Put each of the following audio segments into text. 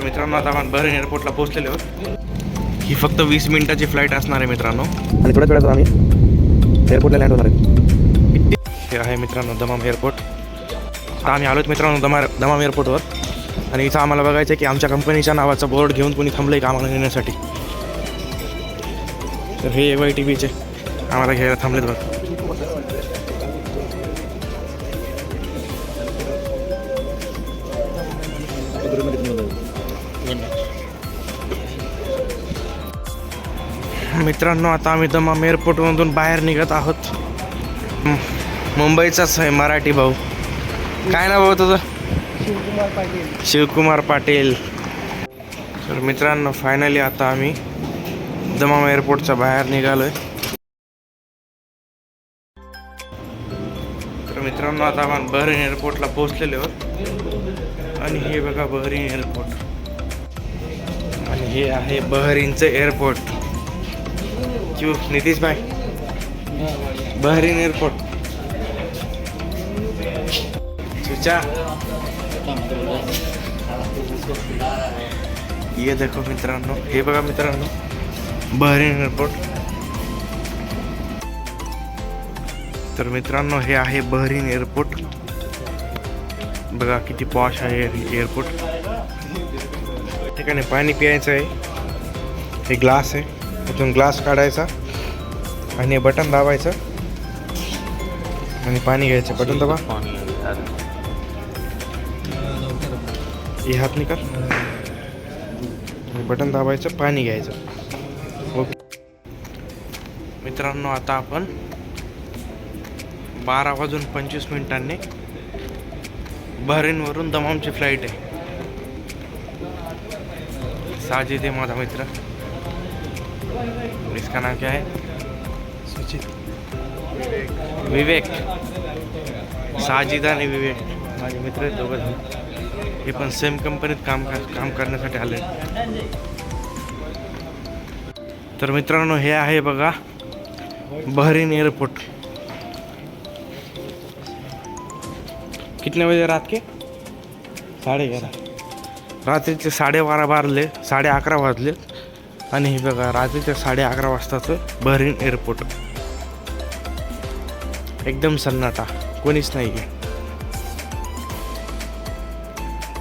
मित्रांनो आता आपण बहरीन एअरपोर्टला पोहोचलेलो आहोत. ही फक्त 20 मिनिटाची फ्लाईट असणार आहे मित्रांनो, आणि थोड्याच वेळात आम्ही एअरपोर्टला लँड होणार आहे. हे आहे मित्रांनो दमाम एअरपोर्ट. आता आम्ही आलोत मित्रांनो दमाम एअरपोर्टवर, आणि इथं आम्हाला बघायचं आहे की आमच्या कंपनीच्या नावाचा बोर्ड घेऊन कोणी थांबलं आहे का आम्हाला नेण्यासाठी. तर हे AYTBचे आम्हाला घ्यायला थांबलेत बघ. मित्रांनो आता आम्ही दमाम एअरपोर्टमधून बाहेर निघत आहोत. मुंबईचाच आहे मराठी भाऊ. काय नाव भाऊ तुझं? शिवकुमार पाटील. शिवकुमार पाटील. तर मित्रांनो फायनली आता आम्ही दमाम एअरपोर्टच्या बाहेर निघालोय. तर मित्रांनो आता आपण बहरीन एअरपोर्टला पोहोचलेलो आहोत, आणि हे बघा बहरीन एअरपोर्ट, आणि हे आहे बहरीनचं एअरपोर्ट. क्यू नितीश भाई, बहरीन एअरपोर्ट. चुचा ये देखो मित्रांनो, हे बघा मित्रांनो बहरीन एअरपोर्ट. तर मित्रांनो हे आहे बहरीन एअरपोर्ट. बघा किती पॉश आहे एअरपोर्ट. ठिकाणी पाणी प्यायचं आहे. हे ग्लास आहे, इथून ग्लास काढायचा आणि बटन दाबायचं आणि पाणी घ्यायचं. बटन दाबा, हे हात निकाल, बटन दाबायचं, पाणी घ्यायचं. ओके मित्रांनो आता आपण 12:25 बहरीनवरून दमामची फ्लाईट आहे. साजिद आहे माझा मित्र. इसका नाम क्या है? सुचित, विवेक. साजिद आणि विवेक माझे मित्र आहेत दोघं जण. हे पण सेम कंपनीत काम करण्यासाठी आले. तर मित्रांनो हे आहे बघा बहरीन एअरपोर्ट. कितने बजे रात के? 11:30. रात्रीचे 12:30 वाजले, 11:30 वाजले. आणि हे बघा रात्रीच्या 11:30 वाजताचं बहरीन एअरपोर्ट. एकदम सन्नाटा, कोणीच नाही आहे.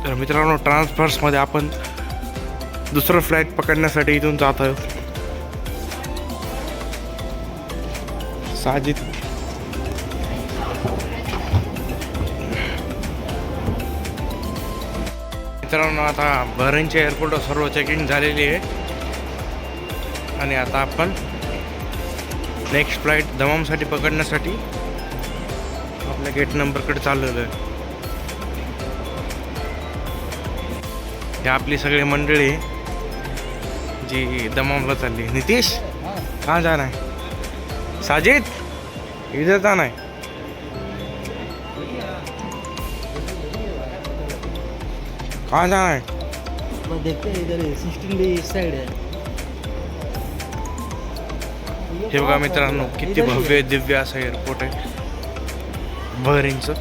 तर मित्रांनो ट्रान्सफर्समध्ये आपण दुसरं फ्लाईट पकडण्यासाठी इथून जात आहोत. साजिद मित्रांनो आता बहरीनच्या एअरपोर्टवर सर्व चेकिंग झालेली आहे, आणि आता आपण नेक्स्ट फ्लाईट दमामसाठी पकडण्यासाठी आपल्या गेट नंबरकडे चाललेलो आहे. ही आपली सगळी मंडळी जी दमामला चालली. नितीश कहाँ जाना है? साजिद इधर जाना है. कहाँ जाना है? देखते हैं इधर 16B इस साइड है. हे बघा मित्रांनो किती भव्य दिव्य असं एअरपोर्ट आहे बहरीनचं.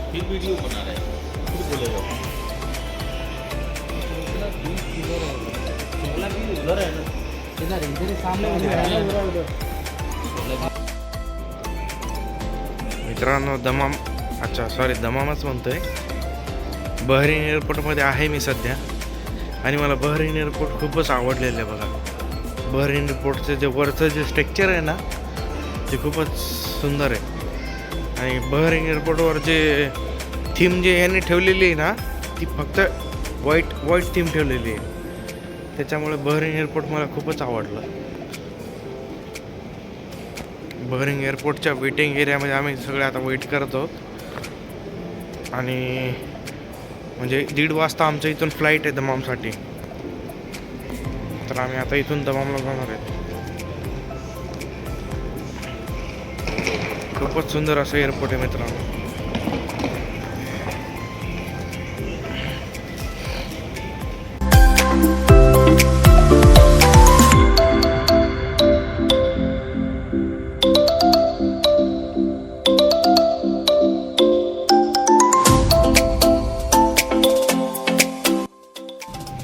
मित्रांनो दमामच म्हणतोय. बहरीन एअरपोर्टमध्ये आहे मी सध्या, आणि मला बहरीन एअरपोर्ट खूपच आवडलेलं आहे. बघा बहरीन एअरपोर्टचं जे वरचं जे स्ट्रक्चर आहे ना ते खूपच सुंदर आहे. आणि बहरीन एअरपोर्टवर जे थीम जे यांनी ठेवलेली आहे ना ती फक्त व्हाईट थीम ठेवलेली आहे. त्याच्यामुळे बहरीन एअरपोर्ट मला खूपच आवडलं. बहरीन एअरपोर्टच्या वेटिंग एरियामध्ये आम्ही सगळे आता वेट करत आहोत. आणि म्हणजे 1:30 वाजता आमच्या इथून फ्लाईट आहे दमामसाठी. तर आम्ही आता इथून दमामला जाणार आहे. खूपच सुंदर असं एअरपोर्ट आहे मित्रांनो.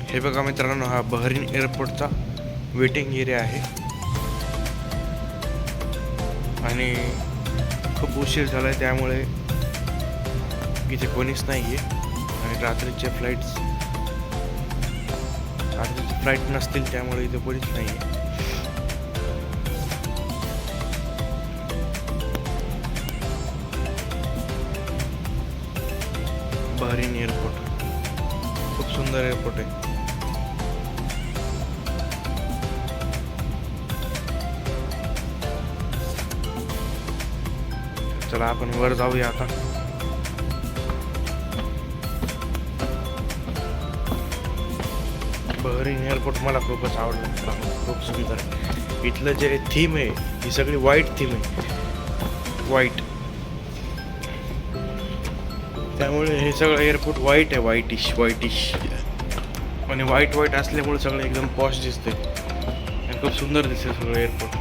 हे बघा मित्रांनो मित्रांनो, हा बहरीन एअरपोर्टचा वेटिंग एरिया आहे आणि खूप उशीर झाला आहे त्यामुळे इथे कोणीच नाही आहे. आणि रात्रीचे फ्लाईट नसतील त्यामुळे इथे कोणीच नाही आहे. बहरीन एअरपोर्ट खूप सुंदर एअरपोर्ट आहे. चला आपण वर जाऊया आता. बहरीन एअरपोर्ट मला खूपच आवडलं, खूप सुंदर आहे. इथलं जे थीम आहे ही सगळी व्हाईट थीम आहे, व्हाईट. त्यामुळे हे सगळं एअरपोर्ट व्हाईट आहे, व्हाईटिश आणि व्हाईट असल्यामुळे सगळं एकदम पॉश दिसते आणि खूप सुंदर दिसते सगळं एअरपोर्ट.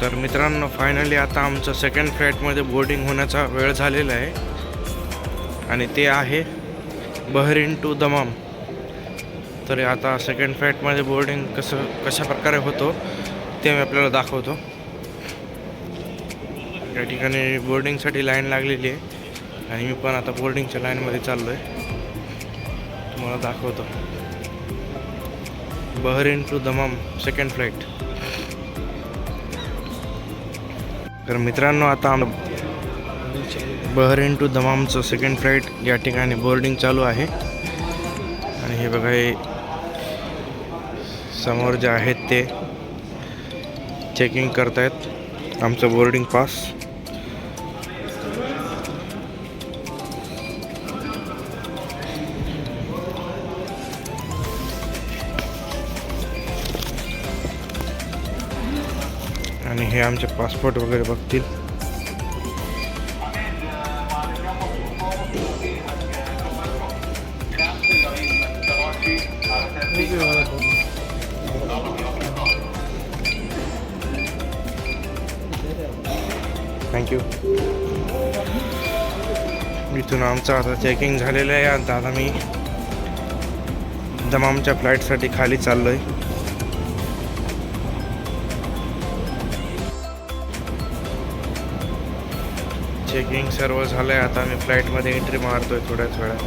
तर मित्रांनो, फायनली आता आमचं सेकंड फ्लाईटमध्ये बोर्डिंग होण्याचा वेळ झालेला आहे आणि ते आहे बहरीन टू दमाम. तर आता सेकंड फ्लाईटमध्ये बोर्डिंग कशा प्रकारे होतो ते मी आपल्याला दाखवतो. या ठिकाणी बोर्डिंगसाठी लाईन लागलेली आहे आणि मी पण आता बोर्डिंगच्या लाईनमध्ये चाललो आहे. तुम्हाला दाखवतो Bahrain to Dammam second flight. तर मित्रांनो, आता बहरीन टू दमामचं सेकंड फ्लाईट या ठिकाणी बोर्डिंग चालू आहे आणि हे बघा, हे समोर जे आहेत ते चेकिंग करतायत आमचं बोर्डिंग पास. आणि हे आमचे पासपोर्ट वगैरे बघतील. थँक्यू. इथून आमचं आता चेकिंग झालेलं आहे. आता मी दमामच्या फ्लाईटसाठी खाली चाललो आहे. चेकिंग सर्व झालं आहे. आता मी फ्लाईटमध्ये एंट्री मारतोय थोड्याच वेळात.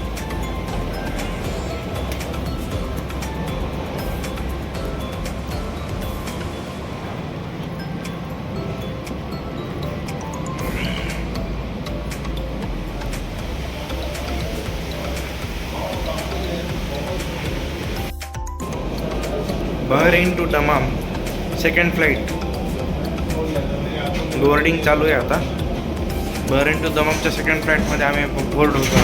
Bahrain to Dammam second flight boarding चालू आहे आता. बहरीन टू दमामच्या सेकंड फ्लाईटमध्ये आम्ही बोर्ड होतो.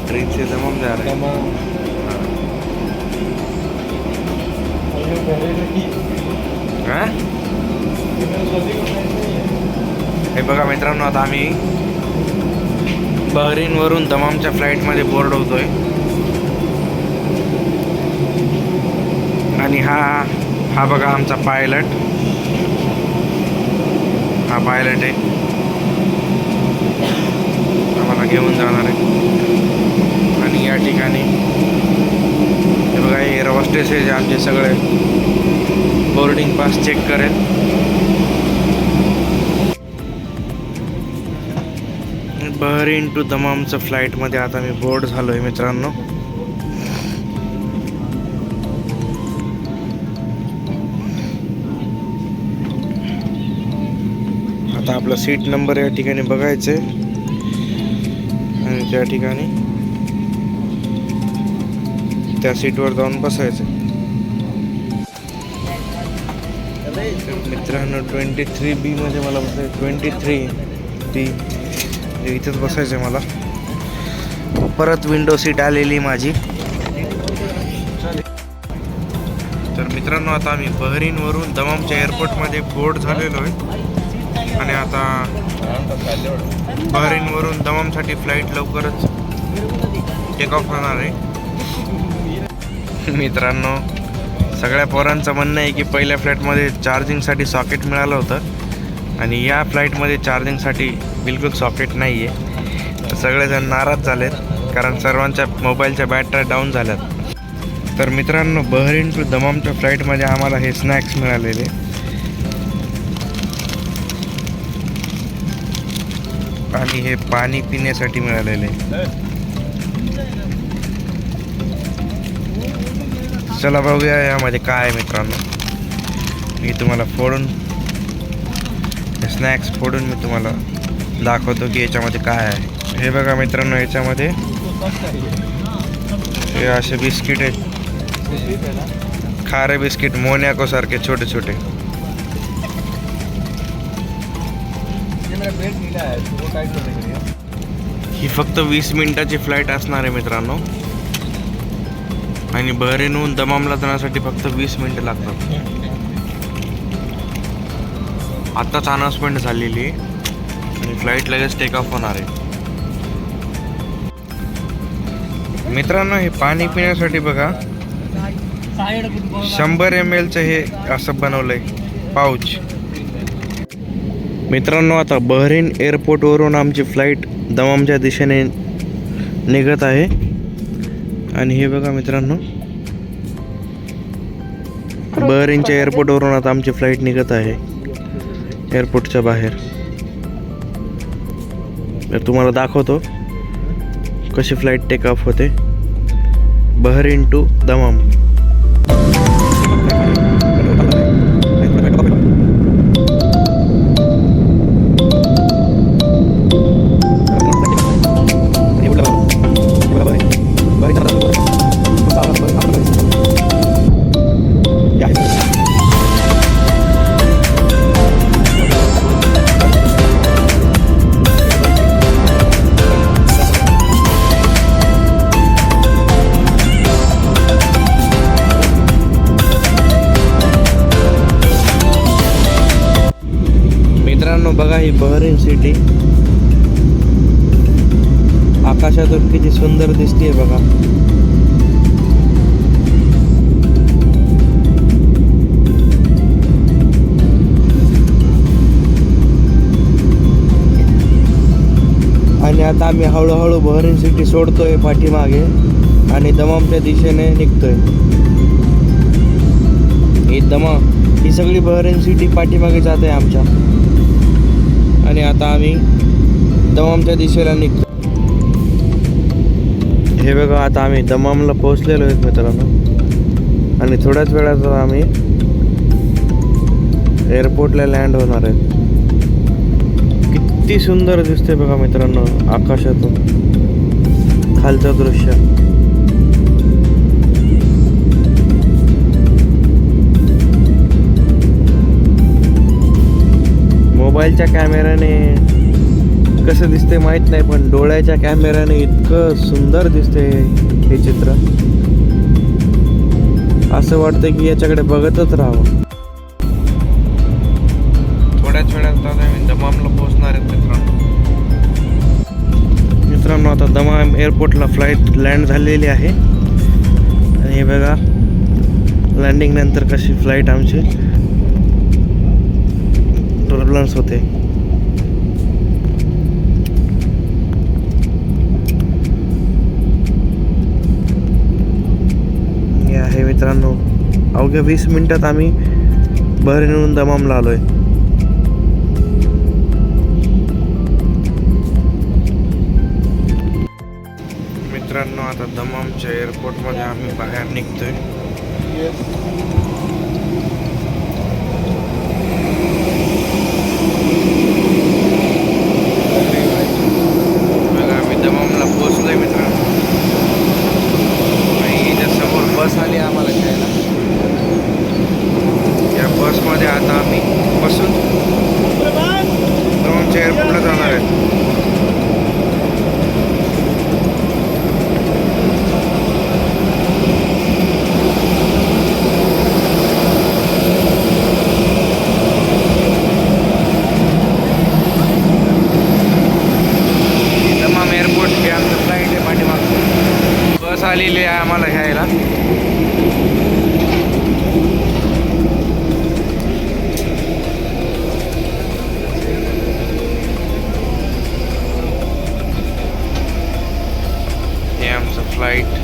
ट्रेन से दमाम जा रहे हैं. हाँ? हे बघा मित्रांनो, आता आम्ही बहरीनवरून दमामच्या फ्लाईटमध्ये बोर्ड होतोय आणि हा बघा आमचा पायलट. हा पायलट आहे, आम्हाला घेऊन जाणार आहे. आणि या ठिकाणी हे बघा, हे एअर होस्टेस आहे जे आमचे सगळे बोर्डिंग पास चेक करेल. बहरीन टू दमामचं फ्लाईटमध्ये आता मी बोर्ड झालो आहे मित्रांनो. आता आपला सीट नंबर या ठिकाणी बघायचं आहे आणि त्या ठिकाणी त्या सीटवर जाऊन बसायचं. मित्रांनो 23B मध्ये मला बसायचं. 23B इथेच बसायचं आहे मला. परत विंडो सीट आलेली माझी. तर मित्रांनो आता आम्ही बहरीनवरून दमामच्या एअरपोर्टमध्ये बोर्ड झालेलो आहे आणि आता बहरीनवरून दमामसाठी फ्लाईट लवकरच टेक ऑफ होणार आहे. मित्रांनो सगळ्या पोरांचं म्हणणं आहे की पहिल्या फ्लाईटमध्ये चार्जिंगसाठी सॉकेट मिळालं होतं आणि या फ्लाईटमध्ये चार्जिंगसाठी बिलकुल सॉकेट नाही आहे. तर सगळेजण नाराज झालेत कारण सर्वांच्या मोबाईलच्या बॅटऱ्या डाऊन झाल्यात. तर मित्रांनो बहरीन टू दमामच्या फ्लाईटमध्ये आम्हाला हे स्नॅक्स मिळालेले आणि हे पाणी पिण्यासाठी मिळालेले. चला बघूया यामध्ये काय आहे. मित्रांनो मी तुम्हाला फोडून स्नॅक्स फोडून मी तुम्हाला दाखवतो की याच्यामध्ये काय आहे. हे बघा मित्रांनो याच्यामध्ये हे असे बिस्किट आहेत. खारे बिस्किट मोनॅको सारखे छोटे छोटे. ही फक्त 20 मिनिटाची फ्लाईट असणार आहे मित्रांनो आणि बहरीनहून दमामला जाण्यासाठी फक्त 20 मिनिटं लागतात. आत्ताच अनाउन्समेंट झालेली आहे आणि फ्लाईट लगेच टेक ऑफ होणार आहे. मित्रांनो हे पाणी पिण्यासाठी बघा 100 ml हे असं बनवलंय पाऊच. मित्रांनो आता बहरीन एअरपोर्टवरून आमची फ्लाईट दमामच्या दिशेने निघत आहे आणि हे बघा मित्रांनो बहरीनच्या एअरपोर्टवरून आता आमची फ्लाईट निघत आहे एअरपोर्टच्या बाहेर. तर तुम्हाला दाखवतो कशी फ्लाईट टेक ऑफ होते बहरीन टू दमाम. बघा ही बहरीन सिटी आकाशातून किती सुंदर दिसते बघा. आणि आता आम्ही हळूहळू बहरीन सिटी सोडतोय पाठीमागे आणि दमामच्या दिशेने निघतोय. ही सगळी बहरीन सिटी पाठीमागे जात आहे आमच्या आणि आता आम्ही दमामच्या दिशेला निघतो. हे बघा आता आम्ही दमामला पोहोचलेलो आहेत मित्रांनो आणि थोड्याच वेळात आम्ही एअरपोर्टला लँड होणार आहेत. किती सुंदर दिसते बघा मित्रांनो आकाशातून खालचं दृश्य. मोबाईलच्या कॅमेऱ्याने कसं दिसते माहीत नाही पण डोळ्याच्या कॅमेऱ्याने इतकं सुंदर दिसते हे चित्र. असं वाटतं की याच्याकडे बघतच राहावं. थोड्याच वेळात आता मी दमामला पोहोचणार आहेत मित्रांनो. आता दमाम एअरपोर्टला फ्लाईट लँड झालेली आहे आणि हे बघा लँडिंग नंतर कशी फ्लाईट आमची टर्ब्युलन्स होते. हे आहे मित्रांनो अवघ्या 20 मिनिटात आम्ही बहरीनहून दमामला आलोय. मित्रांनो आता दमामच्या एअरपोर्टमध्ये आम्ही बाहेर निघतोय. बघा आम्ही दमामला पोहोचलोय मित्रांनो. आणि इथे समोर आहे आम्हाला घ्यायला. हे आमचं फ्लाईट.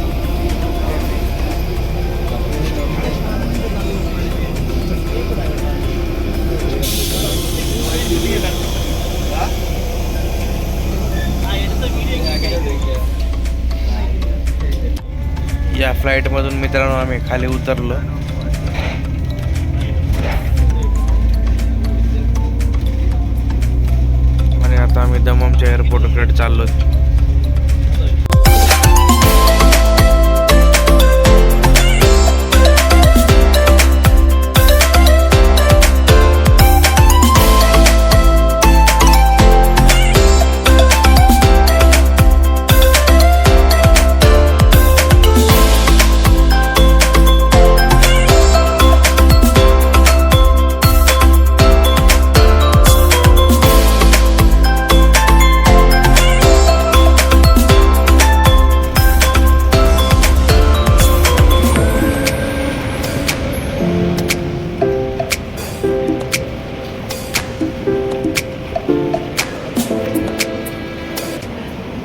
या फ्लाईटमधून मित्रांनो आम्ही खाली उतरलो. आणि आता आम्ही दममच्या एअरपोर्टकडे चाललो.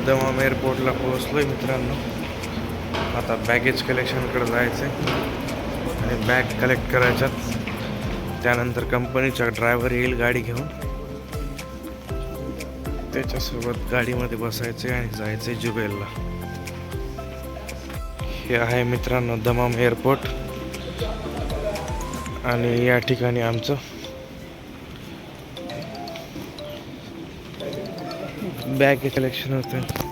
दमाम एअरपोर्टला पोहोचलोय मित्रांनो. आता बॅगेज कलेक्शनकडे जायचं आहे आणि बॅग कलेक्ट करायच्यात. त्यानंतर कंपनीचा ड्रायव्हर येईल गाडी घेऊन. त्याच्यासोबत गाडीमध्ये बसायचे आणि जायचे जुबेलला. हे आहे मित्रांनो दमाम एअरपोर्ट. आणि या ठिकाणी आमचं बॅग कलेक्शन होतं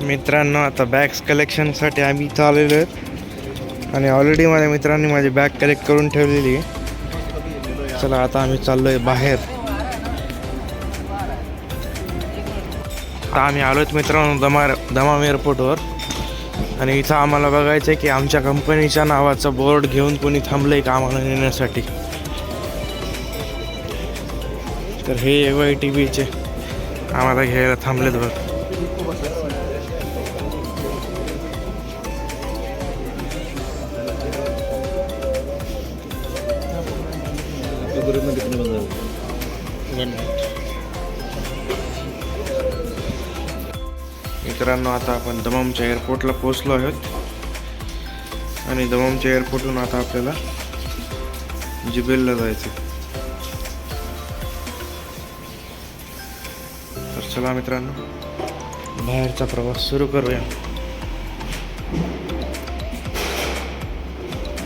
मित्रांनो. आता बॅग्स कलेक्शनसाठी आम्ही इथं आलेलो आहेत आणि ऑलरेडी माझ्या मित्रांनी माझी बॅग कलेक्ट करून ठेवलेली आहे. चला आता आम्ही चाललो आहे बाहेर. आता आम्ही आलो आहेत मित्रांनो दमाम एअरपोर्टवर. आणि इथं आम्हाला बघायचं आहे की आमच्या कंपनीच्या नावाचं बोर्ड घेऊन कोणी थांबलं आहे का आम्हाला नेण्यासाठी. तर हे AYTBचे आम्हाला घ्यायला थांबलेत बघ. मित्रांनो आता आपण दमामच्या एअरपोर्टला पोहोचलो आहोत. आणि दमामच्या एअरपोर्टहून आता आपल्याला जुबेलला जायचं. तर चला मित्रांनो बाहेरचा प्रवास सुरू करूया.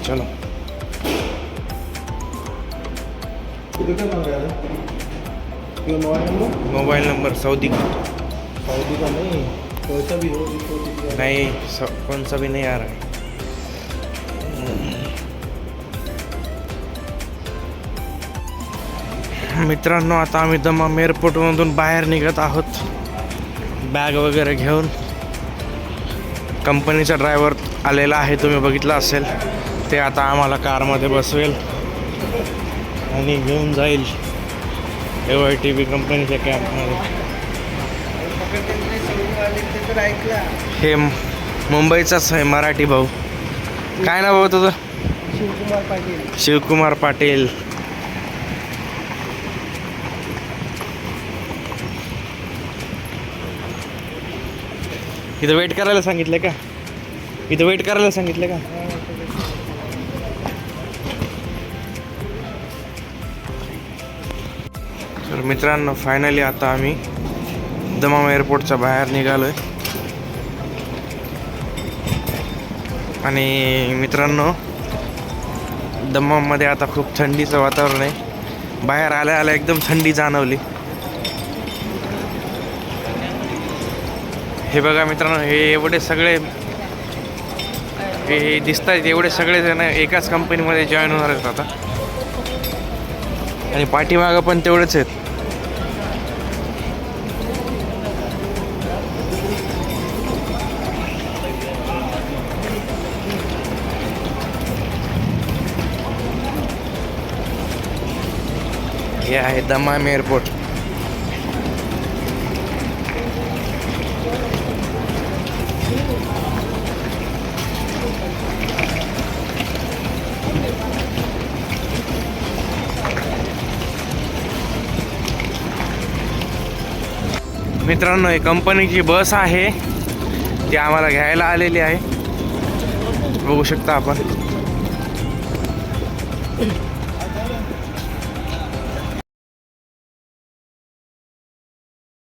चलो. मोबाइल नंबर सऊदी का नहीं, कोई सा भी हो. नहीं कौन सा भी नहीं आ रहा है. मित्रांनो आता आम्ही दमाम एअरपोर्टमधून बाहेर निघत आहोत बॅग वगैरे घेऊन. कंपनीचा ड्रायव्हर आलेला आहे, तुम्ही बघितलं असेल. ते आता आम्हाला कारमध्ये बसवेल आणि घेऊन जाईल AYTB कंपनीच्या कॅम्पमध्ये. हे मुंबईचाच आहे मराठी भाऊ. काय नाव भाऊ तुझं? शिवकुमार पाटील. शिवकुमार पाटील. इथं वेट करायला सांगितलं का? इथं वेट करायला सांगितलं का? तर मित्रांनो फायनली आता आम्ही दमाम एअरपोर्टच्या बाहेर निघालोय. आणि मित्रांनो दमाममध्ये आता खूप थंडीचं वातावरण आहे. बाहेर आल्या आल्या एकदम थंडी जाणवली. हे बघा मित्रांनो, हे एवढे सगळे हे दिसत आहेत, एवढे सगळे जण एकाच कंपनीमध्ये जॉईन होणार आहेत आता. आणि पाठीमागं पण तेवढेच आहेत. हे आहे दमाम एअरपोर्ट. मित्रांनो ही कंपनीची बस आहे ती आम्हाला घ्यायला आलेली आहे, बघू शकता आपण.